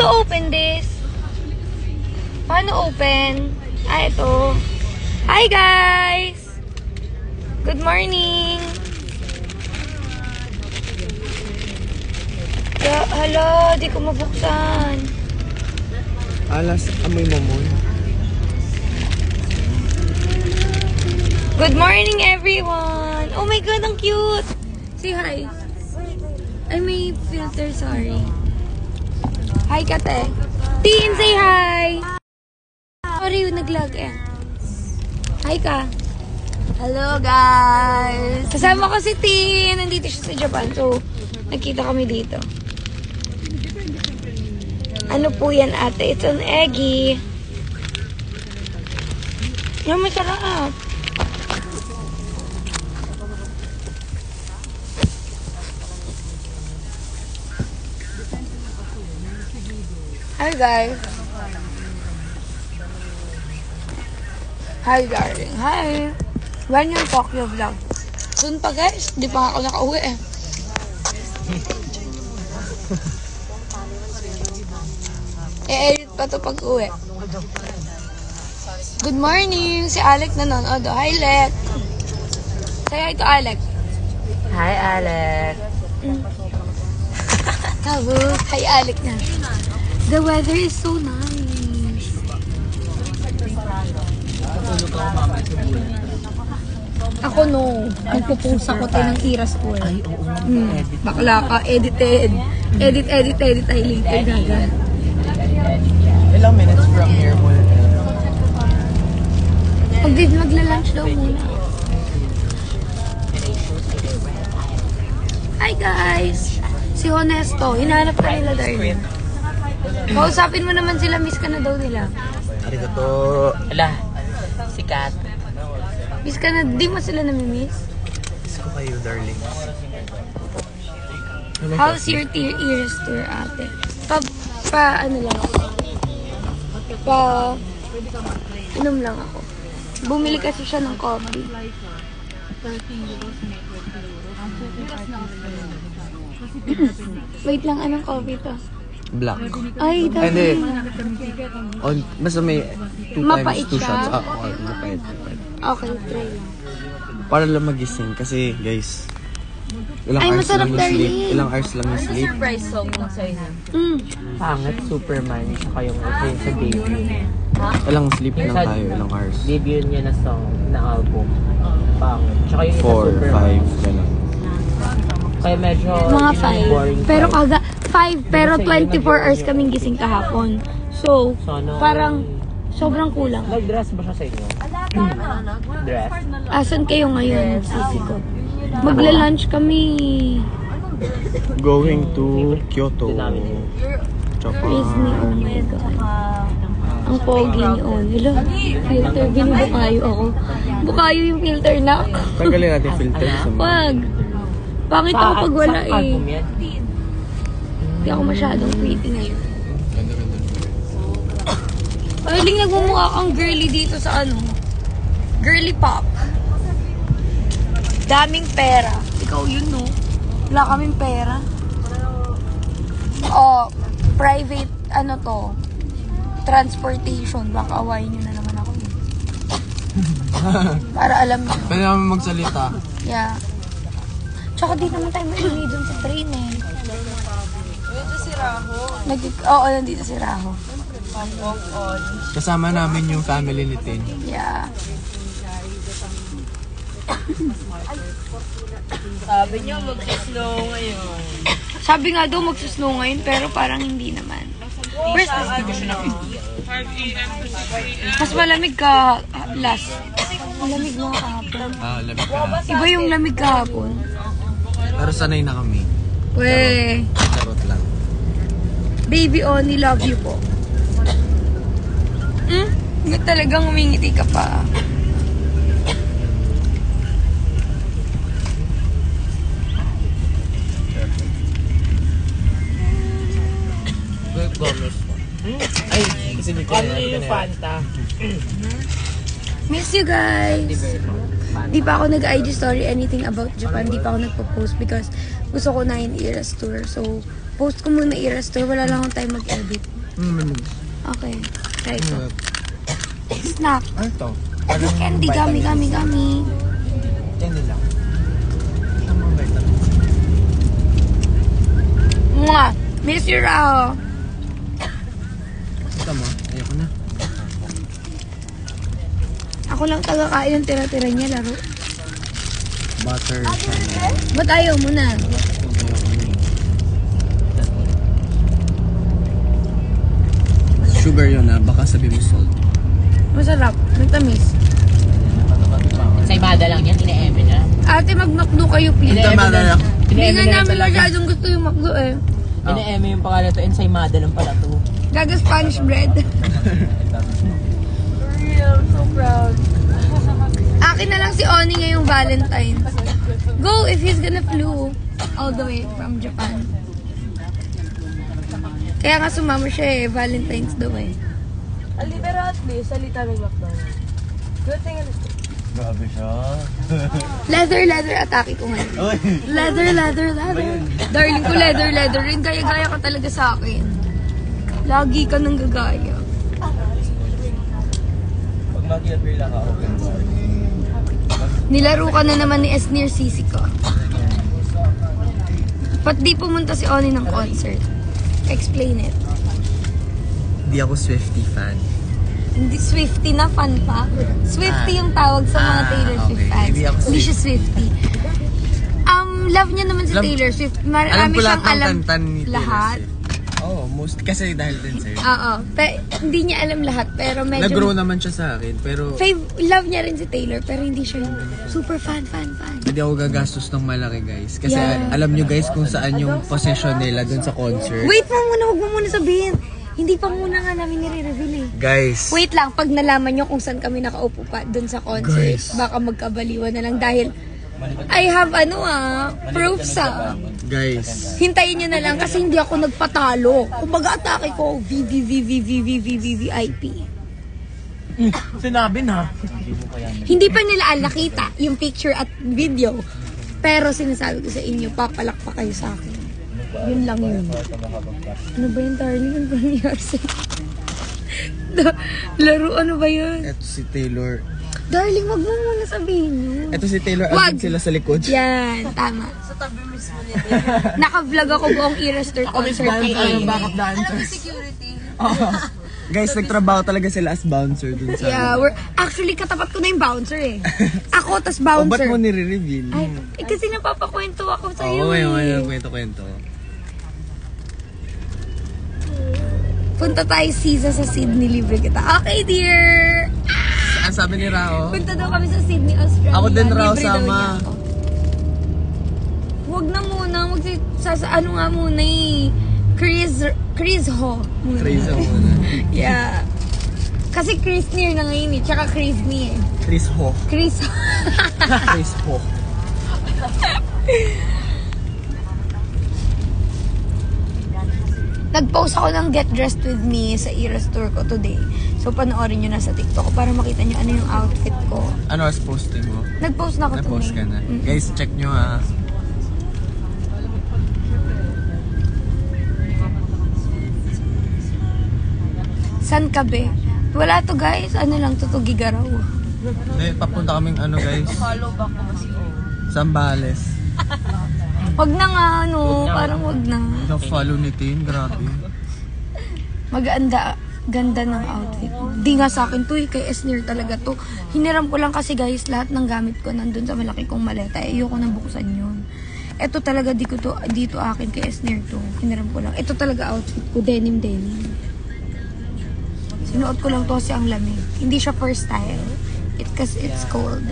to open this? Paano open? Ah, ito. Hi guys! Good morning! Hala, di ko mabuksan. Alas, amoy mo muna. Good morning, everyone! Oh my God, ang cute! Say hi. Ay, may filter, sorry. Hi, Kate. Tin, say hi! Sorry, nag-log eh. Hi ka. Hello, guys! Kasama ko si Tin. Nandito siya sa Japan. So, nakita kami dito. Ano po yan, ate? It's an eggy. Yung masarap. Hi, guys. Hi, darling. Hi. When yung Tokyo vlog? Soon pa, guys. Di pa ako nakauwi eh. E-edit pa to pag-uwi. Good morning! Si Alec nanonood. Hi, Alec! Say hi to Alec. Hi, Alex! Tapos, hi, Alec na. The weather is so nice. Ako no. Nagpupost ako tayo ng Ira's Tour. Ay, oo. Bakla ka. Edited. Edit. Ay, later gaga. Ilang minutes from here mo? Magla-lunch daw muna. Hi guys! Si Honesto, hinahanap ka nila darling. Kausapin mo naman sila, miss ka na daw nila. Arigato. Ala, sikat. Miss ka na, di mo sila namimiss? Miss ko kayo, darling. How's your ears tour, ate? Ano lang ako? Inom lang ako. Bumili kasi siya ng coffee. Wait lang, anong coffee to? Black. Ay, Hindi. dami. Basta may 2 Mapait times 2 siya? shots. Okay, mapait. Okay, try lang. Para lang magising. Kasi, guys, ilang Ay, hours masarap, lang yung sleep. darling. Ilang hours lang yung sleep. Surprise song mo sa inyo. Pangit, Superman, tsaka yung sa debut. Ilang sleep lang tayo, ilang hours. Debut niya na song, na album. Pangit. Tsaka yung isa 4, Superman. 5, gano'n. Kaya medyo Mga yun yung boring 5. Pero side. 5, pero 24 hours kaming gising kahapon. So, Sana, parang sobrang kulang. nag-dress ba siya sa inyo? Dress? Asan kayo ngayon? Sisi ko. Magla-lunch kami. Going to Kyoto. Japan. Disney, oh my God. Ang pogi ni On. Hello, filter. Binibukayo ako. Bukayo yung filter na ako. Tanggalin natin filter sa mga. Wag. Pangit ako pag wala Sa eh. album yan? Hindi ako masyadong pretty ngayon. Ay, Ling, nagmumukha kang girly dito sa ano. Girly pop. Daming pera. Ikaw yun, no? Wala kaming pera. Oh, private, ano to, transportation. Baka awayin nyo na naman ako. Para alam nyo. Pwede namin magsalita. Yeah. Tsaka di naman tayo maingi dun sa train eh. Ito si Raho. Oo, nandito si Raho. Walk on. Kasama namin yung family ni Tin. Yeah. Sabi niyo mag-snow ngayon. Sabi nga daw magsusnow ngayon, pero parang hindi naman. Where's the snow? Mas malamig ka last. Malamig mo kahapon. Lamig ka. Iba yung lamig kahapon. Pero sanay na kami. Weh. Charot lang. Baby Oni, love you po. Hindi talagang umingiti ka pa. Gomez. Ay, kasi may Ano yung Fanta? Miss you guys. Di pa ako nag-IG story anything about Japan. Di pa ako nagpo-post because gusto ko na yung Eras Tour. So, Post ko muna i-restore. Wala lang akong time mag-edit. Okay. Try ko. Snack. Ano to? Candy, gummy. Candy lang. Ang mga vitamins. Mwah! Miss you, Rao. Ito mo, ayoko na. Ako lang taga-kain yung tira-tira niya, laro. Butter, caramel. Ba't ayaw mo na? Ayoko na eh. Sugar yun baka sabi mo salt. Masarap. Nagtamis. Sa Imada lang yan, ina-eme na. Ate, mag-McDo kayo, please. Tama na lang. Hindi nga namin masyadong gusto yung McDo eh. Ina-eme yung pangalan to, Ensaymada lang pala to. Gaga Spanish bread. Real, so proud. Akin na lang si Oni ngayong Valentine's. Go if he's gonna flew all the way from Japan. Kaya nga sumama siya eh, Valentine's daw eh. Pero at least, salita may McDonald's. Good thing Grabe siya. Leather atake ko ngayon. Leather. Darling ko, leather rin. Gaya-gaya ka talaga sa akin. Lagi ka nang gagaya. Pag mag-appear lang ako, Nilaro ka na naman ni Esnir Sisi ko. Ba't di pumunta si Oni ng concert? Explain it. Hindi ako Swiftie fan. Hindi Swiftie na fan pa. Swiftie yung tawag sa mga Taylor Swift okay. fans. Hindi ako Hindi siya Swiftie. Love niya naman si Taylor Swift. Marami siyang alam lahat. Oo, most kasi dahil din sa'yo. Oo. Hindi niya alam lahat, pero medyo... Nag-grow naman siya sa akin, pero Love niya rin si Taylor, pero hindi siya yung super fan. hindi ako gagastos ng malaki, guys. Kasi Yeah. alam nyo, guys, kung saan yung possession nila dun sa concert. Wait mo muna, huwag mo muna sabihin. Hindi pa muna nga namin nire-reveal eh. Guys, Wait lang, pag nalaman nyo kung saan kami nakaupo pa dun sa concert, Guys. baka magkabaliwan na lang dahil I have proofs guys. Hintayin nyo na lang kasi hindi ako nagpatalo. Kumbaga atake ko, VVVVVVVVIP. Sinabi na. Hindi pa nila nakita yung picture at video. Pero sinasabi ko sa inyo, papalakpak kayo sa akin. Yun lang yun. Ano ba yun, darling? Ano ba nangyari sa'yo? Laro, ano ba yun? Ito si Taylor. Darling, wag mo muna sabihin yun. Ito si Taylor, Wag. agad sila sa likod. Yan, tama. Sa tabi mismo nila. Naka-vlog ako buong Easter concert. Backup dancers. Security. Guys, nagtrabaho talaga sila as bouncer dun sa... Yeah, actually, katapat ko na yung bouncer eh. Ako, tas O, ba't bouncer. mo nire-reveal? Ay, kasi napapakwento ako sa'yo Oo, eh. kwento-kwento. Punta tayo sa Sydney, libre kita. Okay, dear! Ang sabi ni Rao? Punta daw kami sa Sydney, Australia. Ako din, Rao, Libre daw sama. niya ako. Huwag na muna. Ano nga muna eh. Chris Ho. Muna. Crazy ako na. Yeah. Kasi Chris Near na ngayon eh. Tsaka Chris Near. Chris Ho. Chris Ho. Chris Ho. Nag-post ako ng Get Dressed With Me sa Eras Tour ko today. So, panoorin nyo na sa TikTok ko para makita nyo ano yung outfit ko. Ano as posting mo? Nag-post na ako Na-post today. ka na. Mm. Guys, check nyo ha. San ka be? Wala to guys. Ano lang to Gigaraw. Hindi, papunta kaming ano guys. Follow back ko kasi Zambales. Wag na nga ano. Parang wag na. Yung follow ni Tin, grabe. Ganda ng outfit. Di nga sa akin to eh. Kay Esnir talaga to. Hiniram ko lang kasi guys. Lahat ng gamit ko nandun sa malaki kong maleta. Ayoko nang buksan yun. Ito talaga dito akin kay Esnir to. Hiniram ko lang. Ito talaga outfit ko. Denim. Sinuot ko lang to kasi ang lamig. Hindi siya for style. Cause it's cold.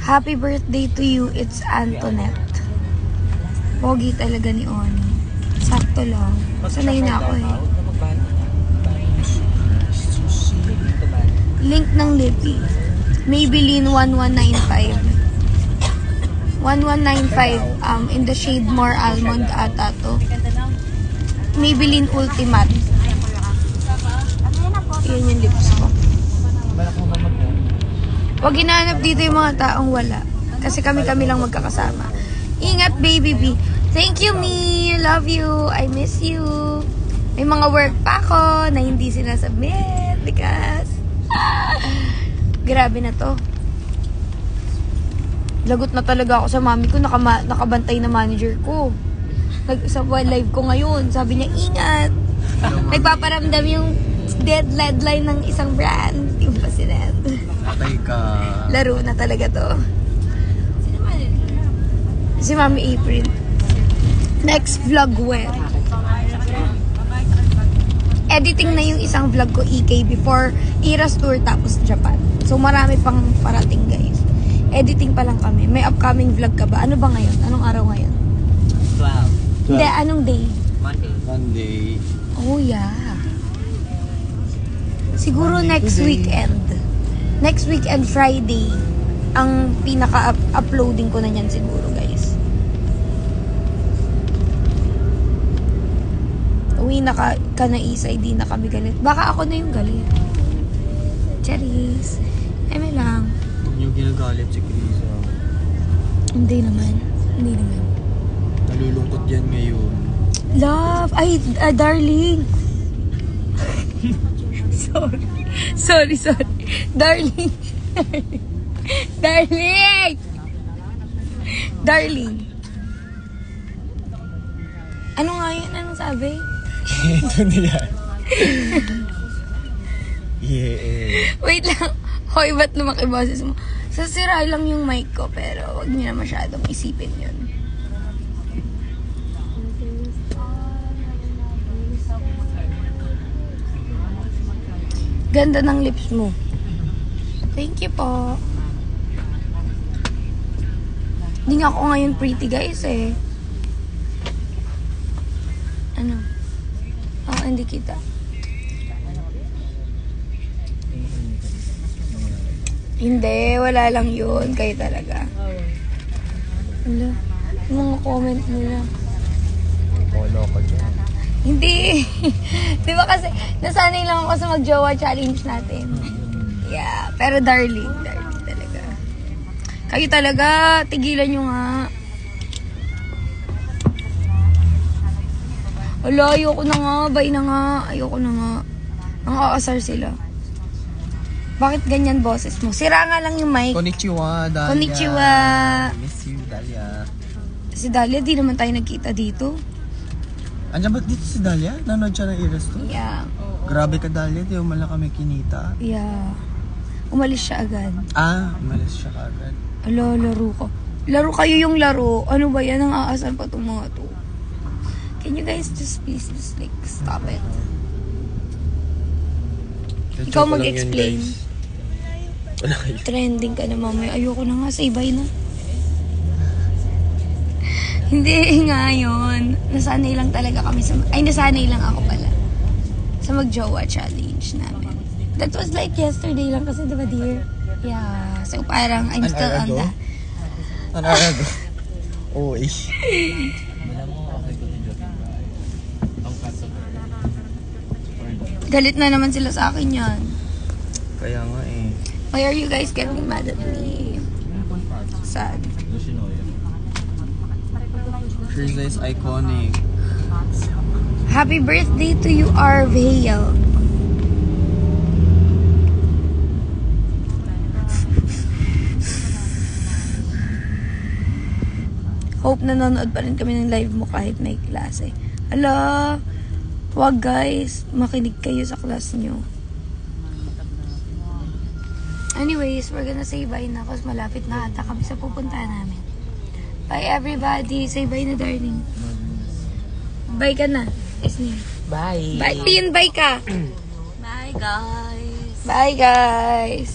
Happy birthday to you. It's Antoinette. Pogi talaga ni Oni. Sakto lang. Sanay na ako eh. Link ng Lippy. Maybelline 1195. 1195 in the shade more almond ata to. Maybelline Ultimate. Yan yung lips ko. Huwag hinahanap dito yung mga taong wala. Kasi kami lang magkakasama. Ingat, baby B. Thank you, me. Love you. I miss you. May mga work pa ako na hindi sinasubmit because grabe na to. Lagot na talaga ako sa mami ko. Nakabantay na manager ko. Sa live ko ngayon, sabi niya, ingat. Nagpaparamdam yung deadline ng isang brand. Yung pa si Ned. Patay ka. Laro na talaga to. Si Mami April. Next vlog when? Editing na yung isang vlog ko, EK, before Eras Tour tapos Japan. So marami pang parating, guys. Editing pa lang kami. May upcoming vlog ka ba? Ano ba ngayon? Anong araw ngayon? 12. Hindi, anong day? Monday. Oh, yeah. Siguro next weekend. Next weekend, Friday. Ang pinaka-uploading ko na yan siguro, guys. Uwi na ka na isa, hindi na kami galit. Baka ako na yung galit. Charis. Eme lang. Huwag niyo ginagalit si Krisa. Hindi naman. Hindi naman. Nalulungkot yan ngayon. Love! Ay, darling! Sorry. Darling! Darling! Ano nga yun? Anong sabi? Ito nila. Yeah. Wait lang. Hoy, ba't lumaki boses mo? Sasira lang yung mic ko, pero wag niyo na masyadong isipin yun. Ganda ng lips mo. Thank you po. Hindi nga ako ngayon pretty, guys, eh. Ano? Oh, hindi kita. Hindi, wala lang yun. Kayo talaga. Wala. Yung mga comment nila. Polo ko dyan. Hindi. Di ba kasi, nasanay lang ako sa mag-jowa challenge natin. Yeah. Pero darling talaga. Kayo talaga, tigilan nyo nga. Wala, ayoko na nga. Bye na nga. Ayoko na nga. Ang aasar sila. Bakit ganyan boses mo? Sira nga lang yung mic. Konnichiwa, Dalia. Konnichiwa. Miss you, Dalia. Si Dalia, di naman tayo nagkita dito. Andiyan ba dito si Dalia? Nanood siya ng Eras Tour? Yeah. Grabe ka, Dalia. Di mo lang kami kinita. Yeah. Umalis siya agad. Umalis siya kagad. Alo, laro ko. Laro kayo yung laro. Ano ba yan? Ang aasar pa itong mga to. Can you guys just please just like stop it? Ikaw mag-explain. Wala kayo. Trending ka na mamaya. Ayoko na nga. Say bye na. Hindi nga yun. Nasanay lang talaga kami sa... Ay, nasanay lang ako pala. Sa mag-jowa challenge namin. That was like yesterday lang kasi, diba dear? Yeah. So parang I'm still on that. An hour ago? Oo, Galit na naman sila sa akin yan. Kaya nga eh. Why are you guys getting mad at me? Sad. Krisa is iconic. Happy birthday to you, Arvale. Hope nanonood pa rin kami ng live mo kahit may klase. Hala, wag guys, makinig kayo sa class nyo. Anyways, we're gonna say bye na kasi malapit na ata kami sa pupuntahan namin. Bye everybody. Say bye na, darling. Bye ka na. Esney. Bye. Bye. Pin, bye ka. Bye, guys. Bye, guys.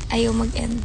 Ayaw mag-end.